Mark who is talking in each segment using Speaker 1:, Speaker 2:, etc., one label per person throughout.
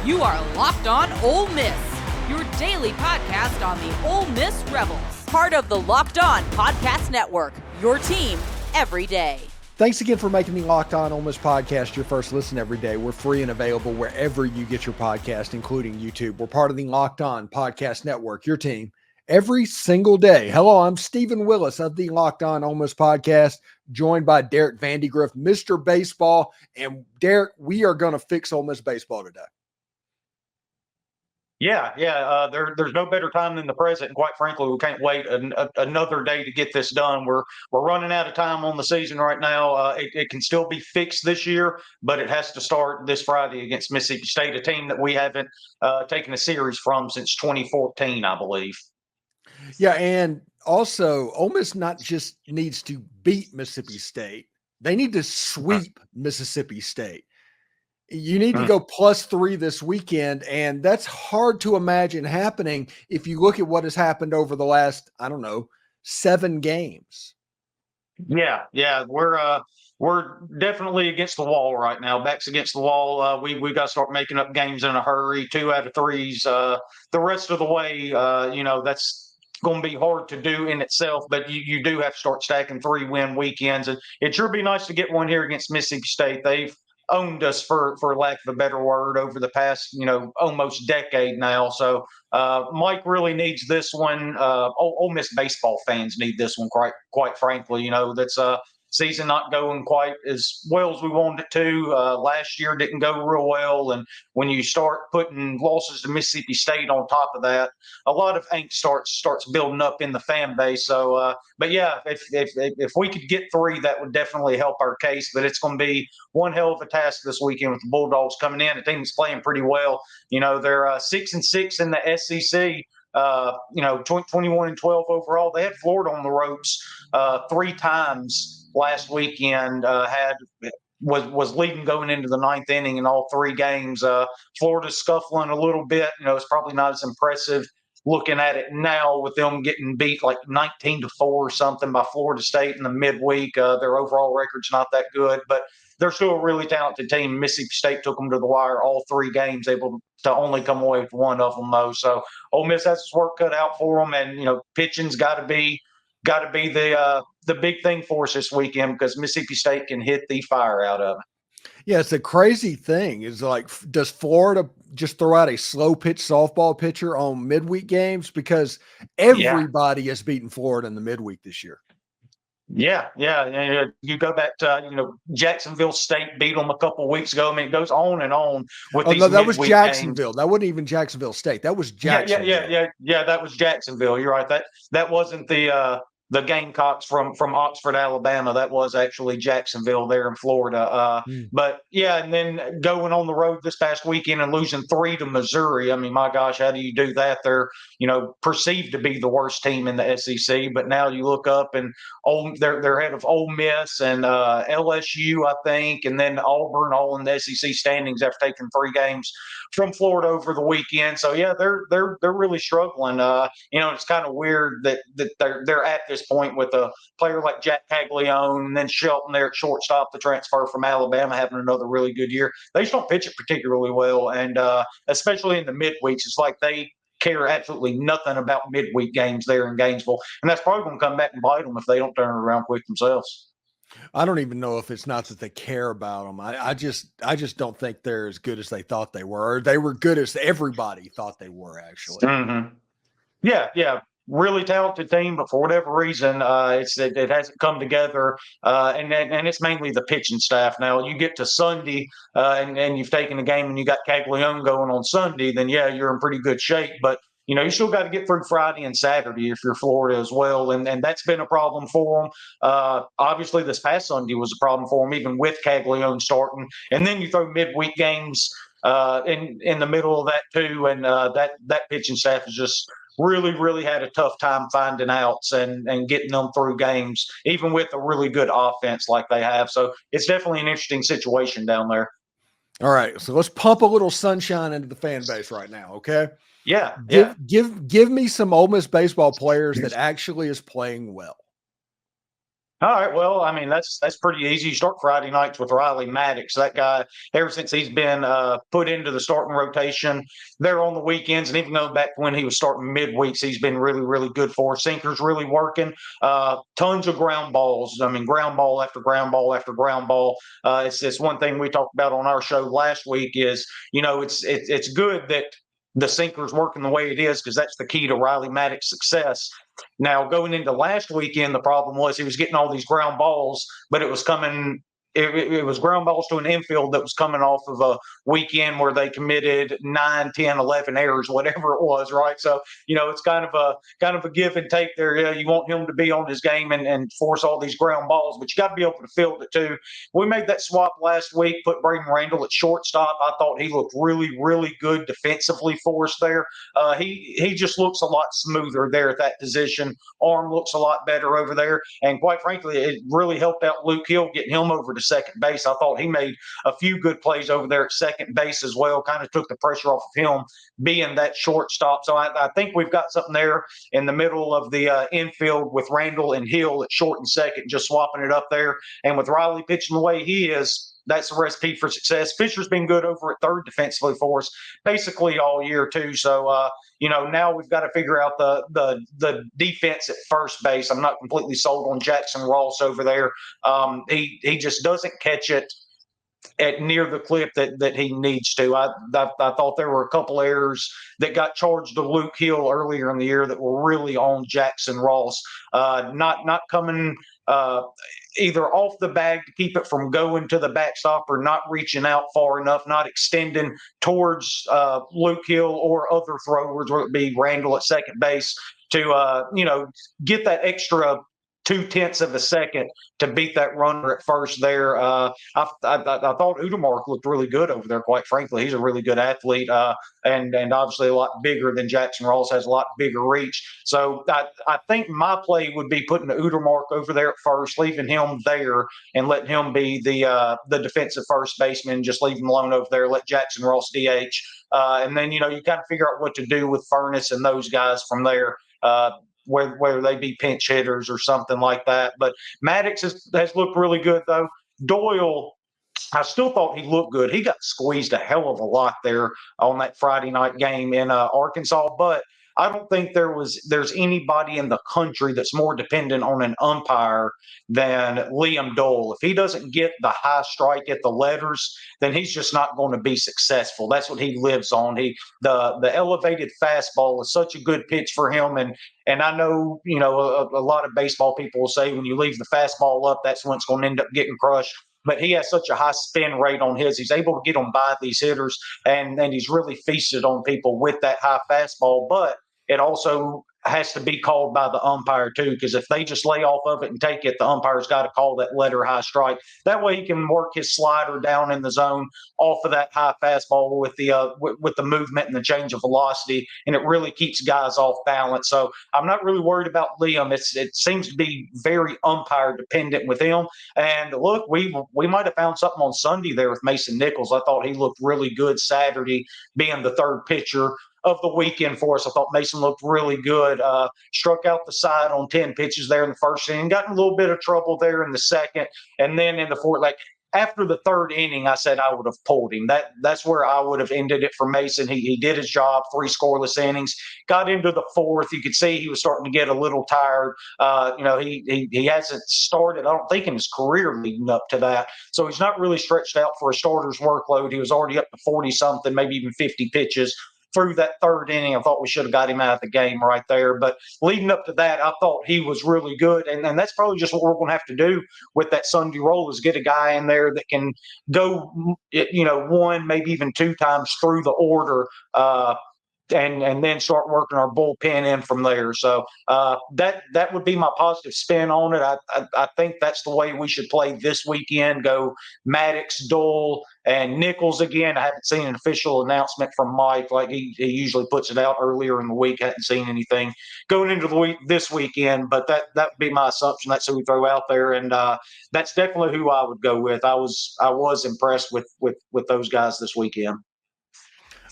Speaker 1: You are Locked On Ole Miss, your daily podcast on the Ole Miss Rebels. Part of the Locked On Podcast Network, your team every day.
Speaker 2: Thanks again for making the Locked On Ole Miss podcast your first listen every day. We're free and available wherever you get your podcast, including YouTube. We're part of the Locked On Podcast Network, your team every single day. Hello, I'm Stephen Willis of the Locked On Ole Miss podcast, joined by Derek Vandygriff, Mr. Baseball. And Derek, we are going to fix Ole Miss baseball today.
Speaker 3: There's no better time than the present, and quite frankly, we can't wait another day to get this done. We're running out of time on the season right now. It can still be fixed this year, but it has to start this Friday against Mississippi State, a team that we haven't taken a series from since 2014, I believe.
Speaker 2: Yeah, and also Ole Miss not just needs to beat Mississippi State; they need to sweep Mississippi State. You need to go +3 this weekend, and that's hard to imagine happening if you look at what has happened over the last, 7 games.
Speaker 3: Yeah, we're definitely against the wall right now. Backs against the wall. We've got to start making up games in a hurry. 2 out of 3s. The rest of the way, that's going to be hard to do in itself, but you do have to start stacking 3-win weekends. And it sure be nice to get one here against Mississippi State. They've owned us, for lack of a better word, over the past, almost decade now. So Mike really needs this one. Ole Miss baseball fans need this one, quite frankly. That's season not going quite as well as we wanted it to. Last year didn't go real well, and when you start putting losses to Mississippi State on top of that, a lot of angst starts building up in the fan base. So, but yeah, if we could get 3, that would definitely help our case. But it's going to be one hell of a task this weekend with the Bulldogs coming in. The team's playing pretty well. They're 6-6 in the SEC. 21-12 overall. They had Florida on the ropes 3 times last weekend. Was leading going into the 9th inning in all 3 games. Florida's scuffling a little bit. It's probably not as impressive looking at it now with them getting beat like 19-4 or something by Florida State in the midweek. Their overall record's not that good, but they're still a really talented team. Mississippi State took them to the wire all 3 games, able to only come away with one of them, though. So Ole Miss has its work cut out for them, and pitching's got to be the big thing for us this weekend, because Mississippi State can hit the fire out of it.
Speaker 2: Yeah, it's a crazy thing. It's like, does Florida just throw out a slow pitch softball pitcher on midweek games? Because everybody has beaten Florida in the midweek this year.
Speaker 3: Yeah. You go back to Jacksonville State beat them a couple of weeks ago. I mean, it goes on and on with these.
Speaker 2: No, that was
Speaker 3: games.
Speaker 2: Jacksonville. That wasn't even Jacksonville State. That was Jacksonville.
Speaker 3: Yeah. That was Jacksonville. You're right. That wasn't the Gamecocks from Oxford, Alabama. That was actually Jacksonville there in Florida. But yeah, and then going on the road this past weekend and losing 3 to Missouri. I mean, my gosh, how do you do that? They're, perceived to be the worst team in the SEC, but now you look up and they're ahead of Ole Miss and LSU, I think, and then Auburn, all in the SEC standings after taking 3 games from Florida over the weekend. So yeah, they're really struggling. It's kind of weird that they're at this point with a player like Jack Caglione and then Shelton there at shortstop, the transfer from Alabama, having another really good year. They just don't pitch it particularly well, and especially in the midweeks, it's like they care absolutely nothing about midweek games there in Gainesville, and that's probably going to come back and bite them if they don't turn it around quick themselves.
Speaker 2: I don't even know if it's not that they care about them. I just don't think they're as good as they thought they were. Or they were good as everybody thought they were, actually.
Speaker 3: Mm-hmm. Yeah. Really talented team, but for whatever reason, it hasn't come together, and it's mainly the pitching staff. Now you get to Sunday, and you've taken a game, and you got Caglione going on Sunday, then yeah, you're in pretty good shape. But you still got to get through Friday and Saturday if you're Florida as well, and that's been a problem for them. Obviously, this past Sunday was a problem for them, even with Caglione starting, and then you throw midweek games in the middle of that too, and that pitching staff is just really had a tough time finding outs and getting them through games, even with a really good offense like they have. So it's definitely an interesting situation down there.
Speaker 2: All right, so let's pump a little sunshine into the fan base right now, okay?
Speaker 3: Yeah.
Speaker 2: Give me some Ole Miss baseball players that actually is playing well.
Speaker 3: All right. Well, I mean, that's pretty easy. You start Friday nights with Riley Maddox. That guy, ever since he's been put into the starting rotation, there on the weekends, and even going back when he was starting midweeks, he's been really, really good for us. Sinker's really working. Tons of ground balls. I mean, ground ball after ground ball after ground ball. It's one thing we talked about on our show last week is, it's good that the sinker's working the way it is because that's the key to Riley Maddox's success. Now, going into last weekend, the problem was he was getting all these ground balls, but it was coming. It was ground balls to an infield that was coming off of a weekend where they committed 9, 10, 11 errors, whatever it was, right? So, it's kind of a give and take there. Yeah, you want him to be on his game and force all these ground balls, but you got to be able to field it too. We made that swap last week, put Braden Randall at shortstop. I thought he looked really, really good defensively for us there. He just looks a lot smoother there at that position. Arm looks a lot better over there. And quite frankly, it really helped out Luke Hill getting him over to second base. I thought he made a few good plays over there at second base as well, kind of took the pressure off of him being that shortstop. So I think we've got something there in the middle of the infield with Randall and Hill at short and second, just swapping it up there. And with Riley pitching the way he is, that's the recipe for success. Fisher's been good over at third defensively for us basically all year too. So, now we've got to figure out the defense at first base. I'm not completely sold on Jackson Ross over there. He just doesn't catch it at near the clip that he needs to. I thought there were a couple errors that got charged to Luke Hill earlier in the year that were really on Jackson Ross, not coming either off the bag to keep it from going to the backstop or not reaching out far enough, not extending towards Luke Hill or other throwers, whether it be Randall at second base, to get that extra 0.2 of a second to beat that runner at first there. I thought Udemark looked really good over there, quite frankly. He's a really good athlete and obviously a lot bigger than Jackson Ross, has a lot bigger reach. So I think my play would be putting the Udemark over there at first, leaving him there and letting him be the defensive first baseman, just leave him alone over there, let Jackson Ross DH. And then, you kind of figure out what to do with Furness and those guys from there. Whether they be pinch hitters or something like that. But Maddox has looked really good, though. Doyle, I still thought he looked good. He got squeezed a hell of a lot there on that Friday night game in Arkansas, but I don't think there's anybody in the country that's more dependent on an umpire than Liam Doyle. If he doesn't get the high strike at the letters, then he's just not going to be successful. That's what he lives on. The elevated fastball is such a good pitch for him, and I know a lot of baseball people will say when you leave the fastball up, that's when it's going to end up getting crushed. But he has such a high spin rate on his. He's able to get them by these hitters, and he's really feasted on people with that high fastball. But it also has to be called by the umpire too, because if they just lay off of it and take it, the umpire's got to call that letter high strike. That way he can work his slider down in the zone off of that high fastball with the movement and the change of velocity, and it really keeps guys off balance. So I'm not really worried about Liam. It seems to be very umpire dependent with him. And look, we might have found something on Sunday there with Mason Nichols. I thought he looked really good Saturday, being the third pitcher of the weekend for us. I thought Mason looked really good. Struck out the side on 10 pitches there in the first inning, got in a little bit of trouble there in the second, and then in the fourth, after the third inning, I said I would have pulled him. That's where I would have ended it for Mason. He did his job, 3 scoreless innings. Got into the fourth. You could see he was starting to get a little tired. He hasn't started, I don't think, in his career leading up to that. So he's not really stretched out for a starter's workload. He was already up to 40-something, maybe even 50 pitches through that third inning. I thought we should have got him out of the game right there. But leading up to that, I thought he was really good. And that's probably just what we're going to have to do with that Sunday roll, is get a guy in there that can go, 1, maybe even 2 times through the order, and then start working our bullpen in from there. So that would be my positive spin on it. I think that's the way we should play this weekend. Go Maddox, Doyle, and Nichols again. I haven't seen an official announcement from Mike. Like he usually puts it out earlier in the week. I hadn't seen anything going into the week this weekend, but that would be my assumption. That's who we throw out there, and that's definitely who I would go with. I was impressed with those guys this weekend.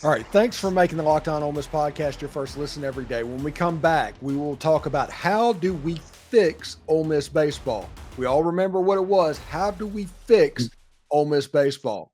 Speaker 2: All right. Thanks for making the Locked On Ole Miss podcast your first listen every day. When we come back, we will talk about how do we fix Ole Miss baseball. We all remember what it was. How do we fix Ole Miss baseball?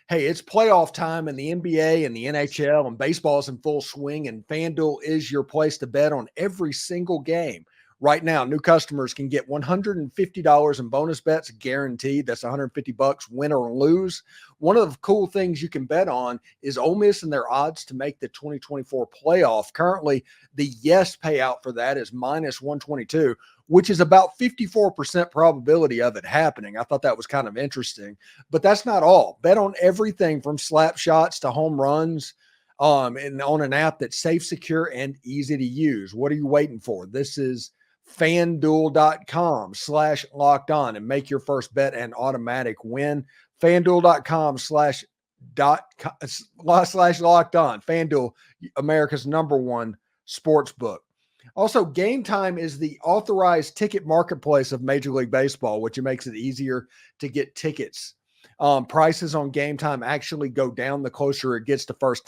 Speaker 2: Hey, it's playoff time in the NBA and the NHL, and baseball is in full swing, and FanDuel is your place to bet on every single game. Right now, new customers can get $150 in bonus bets guaranteed. That's $150, win or lose. One of the cool things you can bet on is Ole Miss and their odds to make the 2024 playoff. Currently, the yes payout for that is minus 122, which is about 54% probability of it happening. I thought that was kind of interesting, but that's not all. Bet on everything from slap shots to home runs, and on an app that's safe, secure, and easy to use. What are you waiting for? This is FanDuel.com/locked on and make your first bet an automatic win. FanDuel.com/locked on. FanDuel, America's #1 sports book. Also, Gametime is the authorized ticket marketplace of Major League Baseball, which makes it easier to get tickets. Prices on Gametime actually go down the closer it gets to first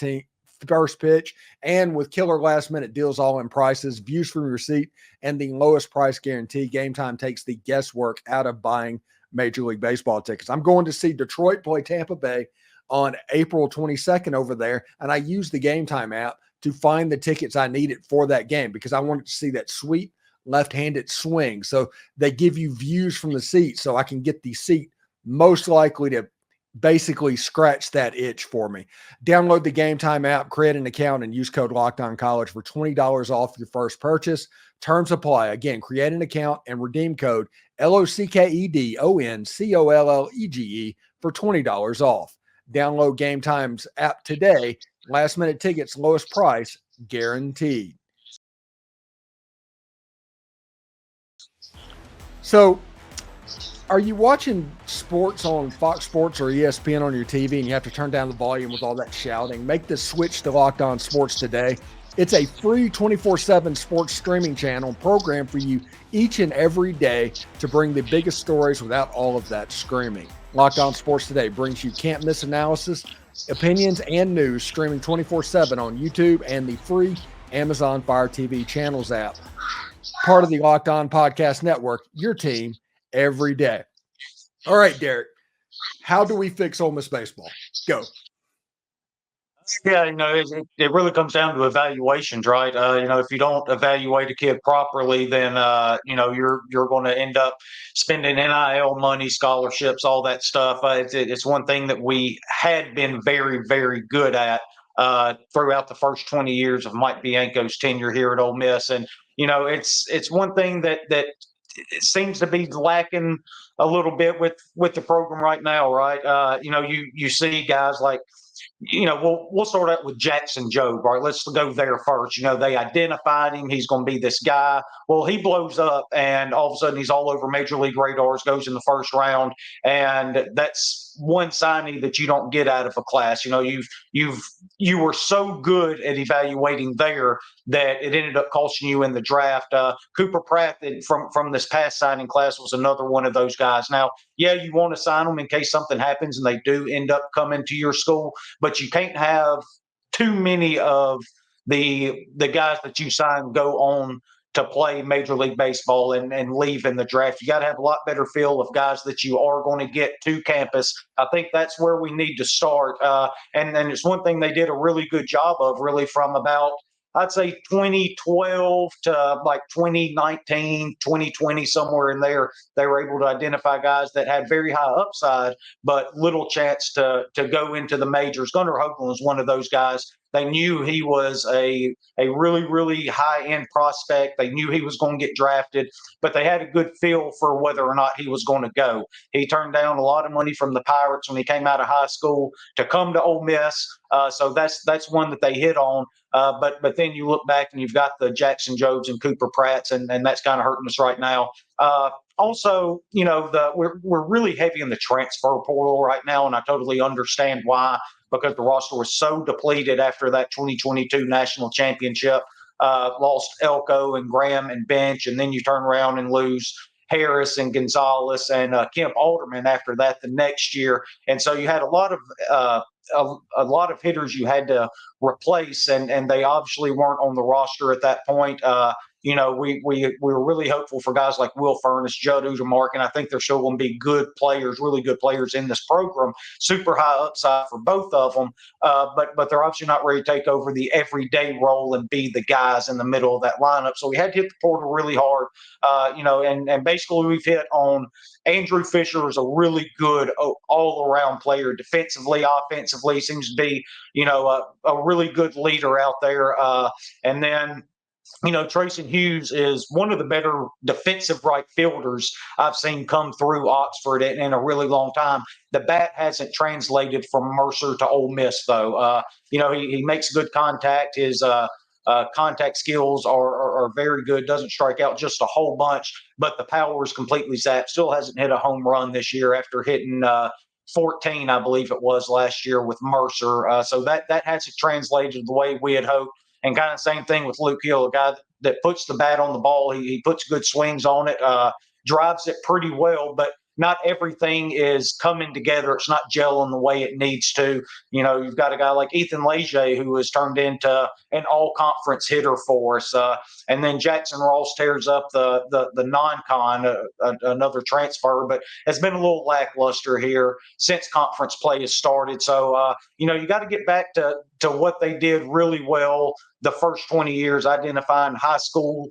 Speaker 2: pitch, and with killer last minute deals all in prices, views from your seat, and the lowest price guarantee, Gametime takes the guesswork out of buying Major League Baseball tickets. I'm going to see Detroit play Tampa Bay on April 22nd over there, and I use the Gametime app to find the tickets I needed for that game because I wanted to see that sweet left-handed swing. So they give you views from the seat so I can get the seat most likely to basically scratch that itch for me. Download the Gametime app, create an account, and use code LOCKEDONCollege for $20 off your first purchase. Terms apply. Again, create an account and redeem code LOCKEDONCOLLEGE for $20 off. Download Gametime's app today. Last minute tickets, lowest price guaranteed. So, are you watching sports on Fox Sports or ESPN on your TV and you have to turn down the volume with all that shouting? Make the switch to Locked On Sports today. It's a free 24/7 sports streaming channel program for you each and every day to bring the biggest stories without all of that screaming. Locked On Sports Today brings you can't miss analysis, opinions, and news streaming 24/7 on YouTube and the free Amazon Fire TV channels app. Part of the Locked On Podcast Network, your team every day. All right, Derek, how do we fix Ole Miss baseball? Go.
Speaker 3: Yeah, it really comes down to evaluations, right? If you don't evaluate a kid properly, then you're going to end up spending NIL money, scholarships, all that stuff. It's one thing that we had been very, very good at throughout the first 20 years of Mike Bianco's tenure here at Ole Miss, and it's one thing that it seems to be lacking a little bit with the program right now, right? You see guys like, we'll start out with Jackson Jobe, right? Let's go there first. They identified him. He's going to be this guy. Well, he blows up, and all of a sudden he's all over major league radars, goes in the first round, and that's one signing that you don't get out of a class. You were so good at evaluating there that it ended up costing you in the draft. Cooper Pratt from this past signing class was another one of those guys. Now, yeah, you want to sign them in case something happens and they do end up coming to your school, but you can't have too many of the guys that you sign go on to play Major League Baseball and leave in the draft. You got to have a lot better feel of guys that you are going to get to campus. I think that's where we need to start. And it's one thing they did a really good job of, really, from about, I'd say 2012 to like 2019, 2020, somewhere in there. They were able to identify guys that had very high upside, but little chance to go into the majors. Gunnar Hoagland was one of those guys. They knew he was a really, really high-end prospect. They knew he was going to get drafted, but they had a good feel for whether or not he was going to go. He turned down a lot of money from the Pirates when he came out of high school to come to Ole Miss. So that's one that they hit on. But then you look back and you've got the Jackson Jobes and Cooper Pratts, and that's kind of hurting us right now. Also, we're really heavy in the transfer portal right now, and I totally understand why, because the roster was so depleted after that 2022 national championship. Lost Elko and Graham and Bench, and then you turn around and lose Harris and Gonzalez and Kemp Alderman after that the next year. And so you had a lot of hitters you had to replace, and they obviously weren't on the roster at that point. We were really hopeful for guys like Will Furnace, Judd Udermark, and I think they're still going to be good players, really good players in this program. Super high upside for both of them, but they're obviously not ready to take over the everyday role and be the guys in the middle of that lineup. So we had to hit the portal really hard, and basically we've hit on Andrew Fisher is a really good all-around player, defensively, offensively, seems to be, a really good leader out there. And then, Trayson Hughes is one of the better defensive right fielders I've seen come through Oxford in a really long time. The bat hasn't translated from Mercer to Ole Miss, though. He makes good contact. His contact skills are very good. Doesn't strike out just a whole bunch, but the power is completely zapped. Still hasn't hit a home run this year after hitting 14, I believe it was, last year with Mercer. So that hasn't translated the way we had hoped. And kind of same thing with Luke Hill, a guy that puts the bat on the ball. He puts good swings on it, drives it pretty well, but not everything is coming together. It's not gelling the way it needs to. You've got a guy like Ethan Leger who has turned into an all-conference hitter for us. And then Jackson Ross tears up the non-con, another transfer, but has been a little lackluster here since conference play has started. So, you got to get back to what they did really well the first 20 years, identifying high school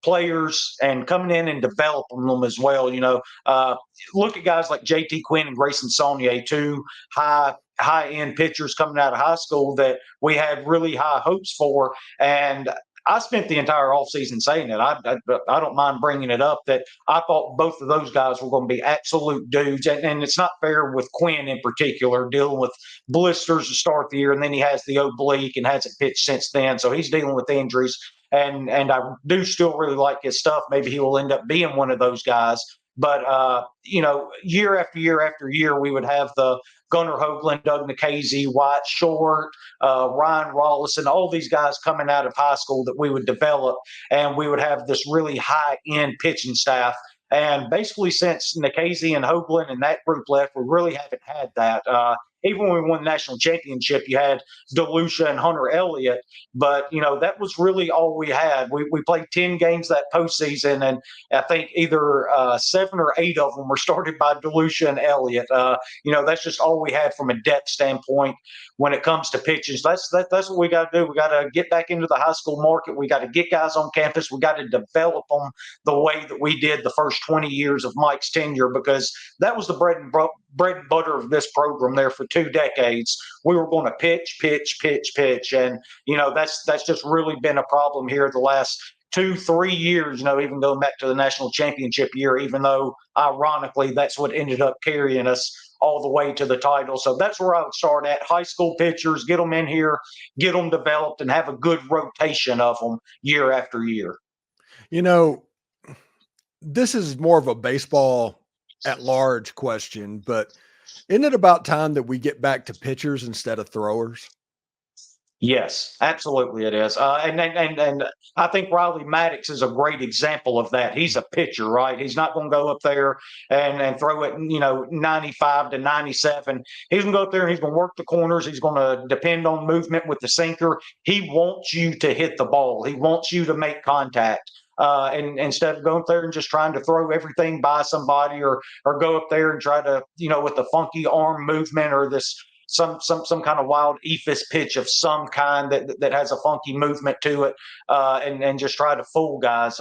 Speaker 3: players and coming in and developing them as well. Look at guys like JT Quinn and Grayson Saunier, two high-end pitchers coming out of high school that we had really high hopes for. And I spent the entire offseason saying it. I don't mind bringing it up that I thought both of those guys were going to be absolute dudes. And it's not fair with Quinn in particular, dealing with blisters to start the year, and then he has the oblique and hasn't pitched since then. So he's dealing with injuries. And I do still really like his stuff. Maybe he will end up being one of those guys. But, year after year after year, we would have the Gunnar Hoagland, Doug Nikhazy, White Short, Ryan Rawlison, all these guys coming out of high school that we would develop, and we would have this really high-end pitching staff. And basically since Nikhazy and Hoagland and that group left, we really haven't had that. Even when we won the national championship, you had DeLucia and Hunter Elliott, but, that was really all we had. We played 10 games that postseason, and I think either 7 or 8 of them were started by DeLucia and Elliott. That's just all we had from a depth standpoint when it comes to pitches. That's what we got to do. We got to get back into the high school market. We got to get guys on campus. We got to develop them the way that we did the first 20 years of Mike's tenure, because that was the bread and butter of this program there for 2 decades. We were going to pitch. And, that's just really been a problem here the last 2-3 years, even going back to the national championship year, even though ironically that's what ended up carrying us all the way to the title. So that's where I would start at. High school pitchers, get them in here, get them developed, and have a good rotation of them year after year.
Speaker 2: This is more of a baseball at large question, but isn't it about time that we get back to pitchers instead of throwers?
Speaker 3: Yes, absolutely it is. And I think Riley Maddox is a great example of that. He's a pitcher, right? He's not going to go up there and throw it, 95 to 97. He's going to go up there and he's going to work the corners. He's going to depend on movement with the sinker. He wants you to hit the ball. He wants you to make contact. And instead of going up there and just trying to throw everything by somebody or go up there and try to, with a funky arm movement or this some kind of wild ephus pitch of some kind that has a funky movement to it, and just try to fool guys.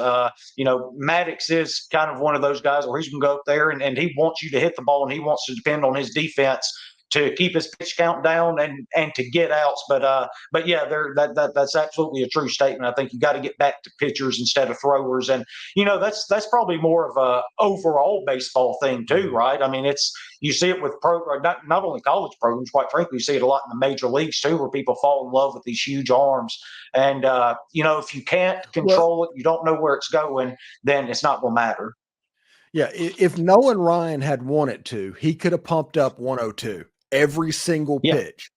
Speaker 3: Maddox is kind of one of those guys where he's going to go up there and he wants you to hit the ball, and he wants to depend on his defense to keep his pitch count down and to get outs. But yeah, that's absolutely a true statement. I think you got to get back to pitchers instead of throwers. And, that's probably more of a overall baseball thing too, right? I mean, you see it with not only college programs, quite frankly, you see it a lot in the major leagues too, where people fall in love with these huge arms. And, if you can't control it, you don't know where it's going, then it's not going to matter.
Speaker 2: Yeah. If Nolan Ryan had wanted to, he could have pumped up 102 every single pitch.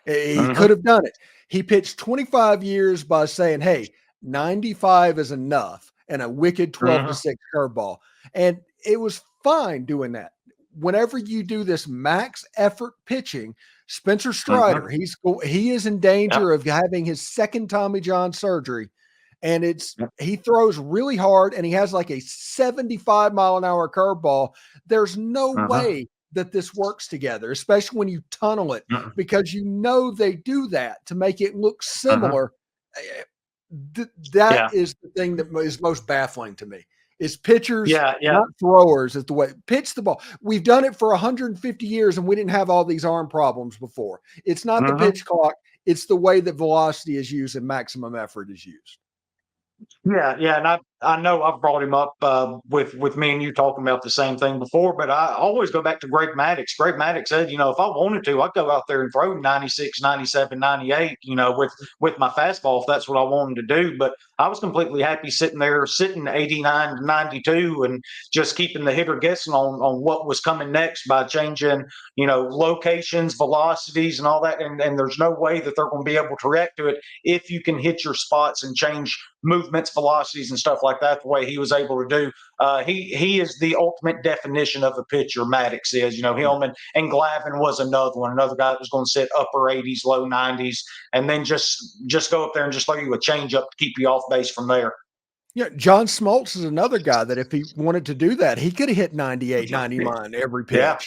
Speaker 2: He could have done it. He pitched 25 years by saying, hey, 95 is enough. and a wicked 12-6 curveball. And it was fine doing that. Whenever you do this max effort pitching, Spencer Strider, he is in danger of having his second Tommy John surgery. And he throws really hard, and he has like a 75-mile-an-hour curveball. There's no way that this works together, especially when you tunnel it, because they do that to make it look similar. That is the thing that is most baffling to me. Is pitchers, not throwers, is the way pitch the ball. We've done it for 150 years, and we didn't have all these arm problems before. It's not the pitch clock; it's the way that velocity is used and maximum effort is used.
Speaker 3: Yeah, and I know I've brought him up with me and you talking about the same thing before, but I always go back to Greg Maddux. Greg Maddux said, if I wanted to, I'd go out there and throw 96, 97, 98, with my fastball if that's what I wanted to do. But I was completely happy sitting 89 to 92 and just keeping the hitter guessing on what was coming next by changing, locations, velocities, and all that. And there's no way that they're going to be able to react to it if you can hit your spots and change movements, velocities, and stuff like that the way he was able to do. He is the ultimate definition of a pitcher. Maddux is, him and Glavine was another guy that was going to sit upper 80s, low 90s, and then just go up there and just throw you a changeup to keep you off base from there.
Speaker 2: Yeah, John Smoltz is another guy that if he wanted to do that, he could have hit 98, 99 every pitch.
Speaker 3: Yeah,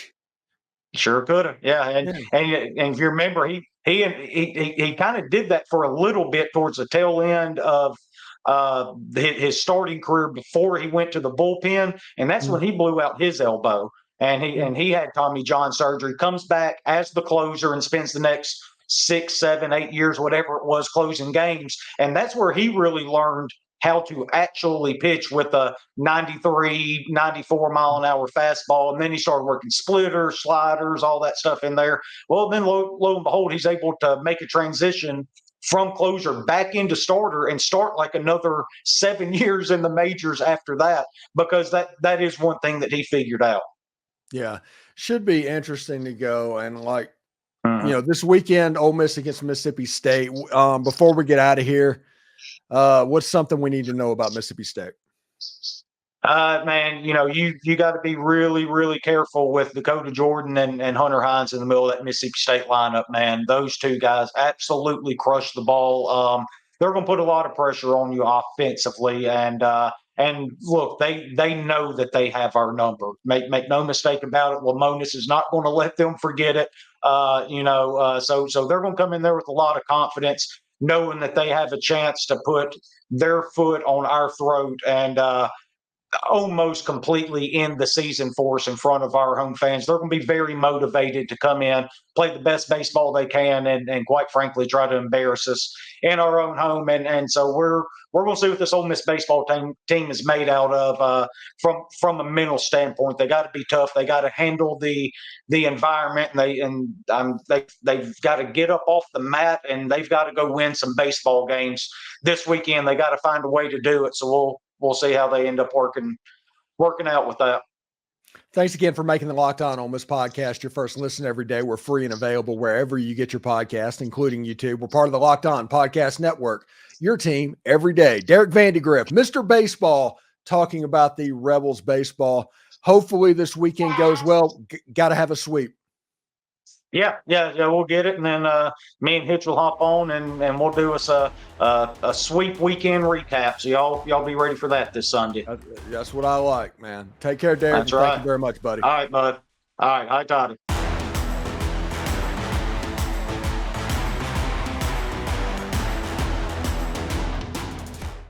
Speaker 3: sure could have. Yeah, and if you remember, he kind of did that for a little bit towards the tail end of his starting career before he went to the bullpen, and that's when he blew out his elbow, and he had Tommy John surgery, comes back as the closer and spends the next 6, 7, 8 years, whatever it was, closing games. And that's where he really learned how to actually pitch with a 93, 94 mile an hour fastball. And then he started working splitters, sliders, all that stuff in there. Well, then lo and behold, he's able to make a transition from closer back into starter and start like another 7 years in the majors after that, because that is one thing that he figured out.
Speaker 2: Yeah. Should be interesting to go. And this weekend, Ole Miss against Mississippi State. Before we get out of here, what's something we need to know about Mississippi State?
Speaker 3: Man, you got to be really, really careful with Dakota Jordan and Hunter Hines in the middle of that Mississippi State lineup, man. Those two guys absolutely crush the ball. They're going to put a lot of pressure on you offensively, and look, they know that they have our number. Make no mistake about it. Lamonis is not going to let them forget it. So they're going to come in there with a lot of confidence, knowing that they have a chance to put their foot on our throat and almost completely end the season for us in front of our home fans. They're going to be very motivated to come in, play the best baseball they can, and quite frankly, try to embarrass us in our own home. And so we're going to see what this Ole Miss baseball team is made out of from a mental standpoint. They got to be tough. They got to handle the environment, and they've got to get up off the mat, and they've got to go win some baseball games this weekend. They got to find a way to do it. So we'll see how they end up working out with that.
Speaker 2: Thanks again for making the Locked On Ole Miss podcast your first listen every day. We're free and available wherever you get your podcast, including YouTube. We're part of the Locked On Podcast Network, your team every day. Derek Vandygriff, Mr. Baseball, talking about the Rebels baseball. Hopefully this weekend goes well. Got to have a sweep.
Speaker 3: Yeah, we'll get it, and then me and Hitch will hop on, and we'll do us a sweep weekend recap. So y'all be ready for that this Sunday.
Speaker 2: That's what I like, man. Take care, Derek.
Speaker 3: That's right.
Speaker 2: Thank you very much, buddy.
Speaker 3: All right, bud. All right, hi, Toddy.